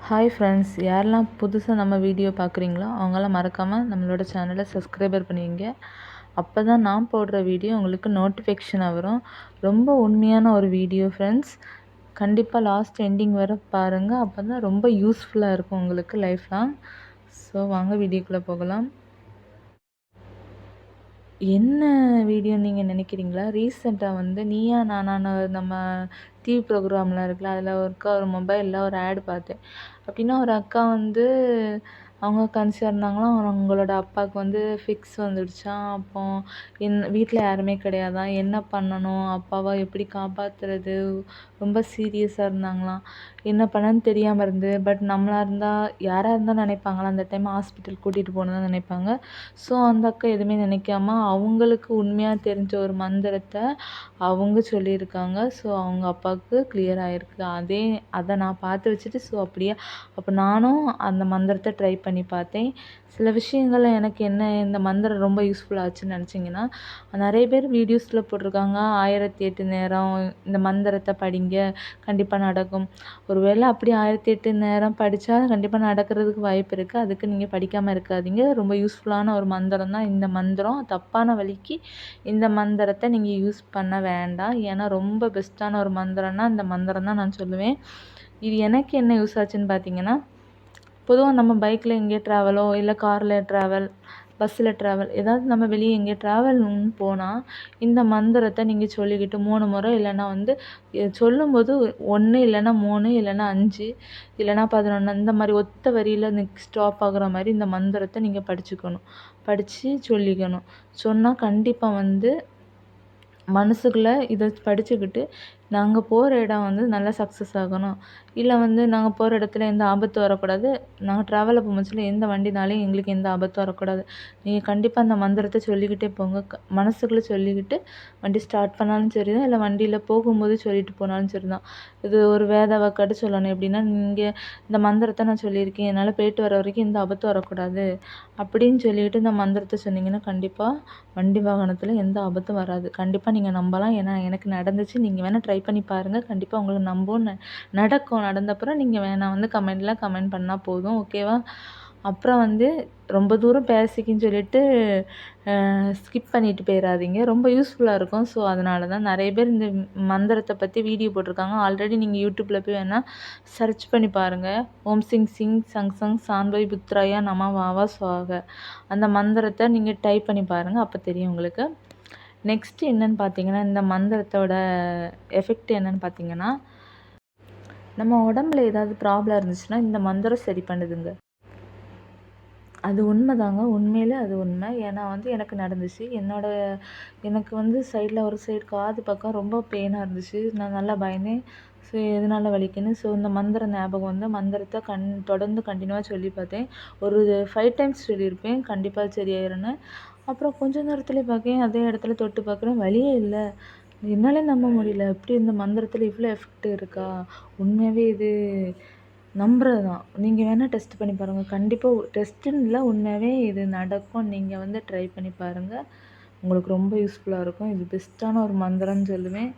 Hi friends, யாரெல்லாம் புதுசாக நம்ம வீடியோ பார்க்குறீங்களோ அவங்களாம் மறக்காமல் நம்மளோட சேனலை சப்ஸ்கிரைபர் பண்ணுவீங்க. அப்போ தான் நான் போடுற வீடியோ உங்களுக்கு நோட்டிஃபிகேஷனாக வரும். ரொம்ப உண்மையான ஒரு வீடியோ ஃப்ரெண்ட்ஸ். கண்டிப்பாக லாஸ்ட் எண்டிங் வரை பாருங்கள். அப்போ தான் ரொம்ப யூஸ்ஃபுல்லாக இருக்கும் உங்களுக்கு லைஃப் லாங். ஸோ வாங்க வீடியோக்குள்ளே போகலாம். என்ன வீடியோ நீங்கள் நினைக்கிறீங்களா? ரீசெண்டாக வந்து நீயா நானான்னு நம்ம டிவி ப்ரோக்ராம்லாம் இருக்குல்ல, அதில் ஒரு மொபைலில் ஒரு ஆட் பார்த்தேன். அப்படின்னா ஒரு அக்கா வந்து அவங்க கன்சீவாக இருந்தாங்களாம். அவங்களோட அப்பாவுக்கு வந்து ஃபிக்ஸ் வந்துடுச்சாம். அப்போ வீட்டில் யாருமே கிடையாதாம். என்ன பண்ணணும்? அப்பாவை எப்படி காப்பாற்றுறது? ரொம்ப சீரியஸாக இருந்தாங்களாம். என்ன பண்ணன்னு தெரியாமல் இருந்து. பட் நம்மளாக இருந்தால் யாராக இருந்தால் நினைப்பாங்களா அந்த டைம் ஹாஸ்பிட்டல் கூட்டிகிட்டு போகணுன்னு தான் நினைப்பாங்க. ஸோ அந்த அக்கா எதுவுமே நினைக்காம அவங்களுக்கு உண்மையாக தெரிஞ்ச ஒரு மந்திரத்தை அவங்க சொல்லியிருக்காங்க. ஸோ அவங்க அப்பாவுக்கு கிளியர் ஆகிருக்கு. அதை நான் பார்த்து வச்சுட்டு அப்படியே அப்போ நானும் அந்த மந்திரத்தை ட்ரை பண்ணி பார்த்தேன். சில விஷயங்கள்ல எனக்கு என்ன இந்த மந்திரம் ரொம்ப யூஸ்ஃபுல் ஆச்சுன்னு நினச்சிங்கன்னா, நிறைய பேர் வீடியோஸில் போட்டிருக்காங்க 1008 நேரம் இந்த மந்திரத்தை படிங்க கண்டிப்பாக நடக்கும். ஒருவேளை அப்படி 1008 நேரம் படித்தா கண்டிப்பாக நடக்கிறதுக்கு வாய்ப்பு இருக்குது. அதுக்கு நீங்கள் படிக்காமல் இருக்காதீங்க. ரொம்ப யூஸ்ஃபுல்லான ஒரு மந்திரம் தான் இந்த மந்திரம். தப்பான வழிக்கு இந்த மந்திரத்தை நீங்கள் யூஸ் பண்ண வேண்டாம். ஏன்னா ரொம்ப பெஸ்ட்டான ஒரு மந்திரம்னா இந்த மந்திரம் தான் நான் சொல்லுவேன். இது எனக்கு என்ன யூஸ் ஆச்சுன்னு பார்த்தீங்கன்னா, பொதுவாக நம்ம பைக்கில் எங்கேயோ ட்ராவலோ இல்லை காரில் ட்ராவல், பஸ்ஸில் ட்ராவல் ஏதாவது நம்ம வெளியே எங்கேயோ ட்ராவல்னு போனால் இந்த மந்திரத்தை நீங்கள் சொல்லிக்கிட்டு 3 முறை இல்லைன்னா வந்து சொல்லும்போது 1 இல்லைன்னா 3 இல்லைன்னா 5 இல்லைன்னா 11 இந்த மாதிரி ஒத்த வரியில் ஸ்டாப் ஆகுற மாதிரி இந்த மந்திரத்தை நீங்கள் படித்து சொல்லிக்கணும். சொன்னால் கண்டிப்பாக வந்து மனசுக்குள்ளே இதை படிச்சுக்கிட்டு நாங்கள் போகிற இடம் வந்து நல்லா சக்ஸஸ் ஆகணும். இல்லை வந்து நாங்கள் போகிற இடத்துல எந்த ஆபத்து வரக்கூடாது. நாங்கள் ட்ராவலில் போகும்போது எந்த வண்டினாலையும் எங்களுக்கு எந்த ஆபத்தும் வரக்கூடாது. நீங்கள் கண்டிப்பாக அந்த மந்திரத்தை சொல்லிக்கிட்டே போங்க. மனசுக்குள்ளே சொல்லிக்கிட்டு வண்டி ஸ்டார்ட் பண்ணாலும் சரி தான், இல்லை வண்டியில் போகும்போது சொல்லிட்டு போனாலும் சரி தான். இது ஒரு வேத வாக்காட்டு சொல்லணும். எப்படின்னா, நீங்கள் இந்த மந்திரத்தை நான் சொல்லியிருக்கேன், என்னால் போயிட்டு வர வரைக்கும் எந்த ஆபத்தும் வரக்கூடாது அப்படின்னு சொல்லிக்கிட்டு இந்த மந்திரத்தை சொன்னீங்கன்னா கண்டிப்பாக வண்டி வாகனத்தில் எந்த ஆபத்தும் வராது. கண்டிப்பாக நீங்கள் நம்பலாம். ஏன்னா எனக்கு நடந்துச்சு. நீங்கள் வேணால் ட்ரை பண்ணி பாருங்கள். கண்டிப்பாக உங்களுக்கு நடக்கும். நடந்தப்புறம் நீங்கள் வேணால் வந்து கமெண்ட் பண்ணால் போதும். ஓகேவா? அப்புறம் வந்து ரொம்ப தூரம் பேசிக்கின்னு சொல்லிட்டு ஸ்கிப் பண்ணிட்டு போயிடாதீங்க. ரொம்ப யூஸ்ஃபுல்லாக இருக்கும். ஸோ அதனால தான் நிறைய பேர் இந்த மந்திரத்தை பற்றி வீடியோ போட்டிருக்காங்க. ஆல்ரெடி நீங்கள் யூடியூப்பில் போய் வேணால் சர்ச் பண்ணி பாருங்கள். ஓம் சிங் சிங் சங் சங் சான்வை புத்ராயா நம வாவா சுவாக அந்த மந்திரத்தை நீங்கள் டைப் பண்ணி பாருங்கள். அப்போ தெரியும் உங்களுக்கு. நெக்ஸ்ட்டு என்னென்னு பார்த்தீங்கன்னா, இந்த மந்திரத்தோட எஃபெக்ட் என்னென்னு பார்த்தீங்கன்னா, நம்ம உடம்புல ஏதாவது ப்ராப்ளம் இருந்துச்சுன்னா இந்த மந்திரம் சரி பண்ணுதுங்க. அது உண்மைதாங்க. உண்மையிலே அது உண்மை. ஏன்னா வந்து எனக்கு நடந்துச்சு. எனக்கு வந்து ஒரு சைடு காது பக்கம் ரொம்ப பெயினாக இருந்துச்சு. நான் நல்லா பயந்தேன். ஸோ எதனால வலிக்குன்னு. ஸோ இந்த மந்திரம் ஞாபகம் வந்து மந்திரத்தை தொடர்ந்து கண்டினியூவாக சொல்லி பார்த்தேன். ஒரு 5 டைம்ஸ் சொல்லியிருப்பேன். கண்டிப்பாக சரியாயிரும்னு. அப்புறம் கொஞ்ச நேரத்துலேயே பார்க்கேன், அதே இடத்துல தொட்டு பார்க்குறேன், வலியே இல்லை. என்னாலே நம்ப முடியல. எப்படி இந்த மந்திரத்தில் இவ்வளோ எஃபெக்ட் இருக்கா? உண்மையாகவே இது நம்புறது தான். நீங்கள் வேணால் டெஸ்ட் பண்ணி பாருங்கள். கண்டிப்பாக டெஸ்ட்டுன்னு இல்லை, உண்மையாகவே இது நடக்கும். நீங்கள் வந்து ட்ரை பண்ணி பாருங்கள். உங்களுக்கு ரொம்ப யூஸ்ஃபுல்லாக இருக்கும். இது பெஸ்ட்டான ஒரு மந்திரம்னு சொல்லுவேன்.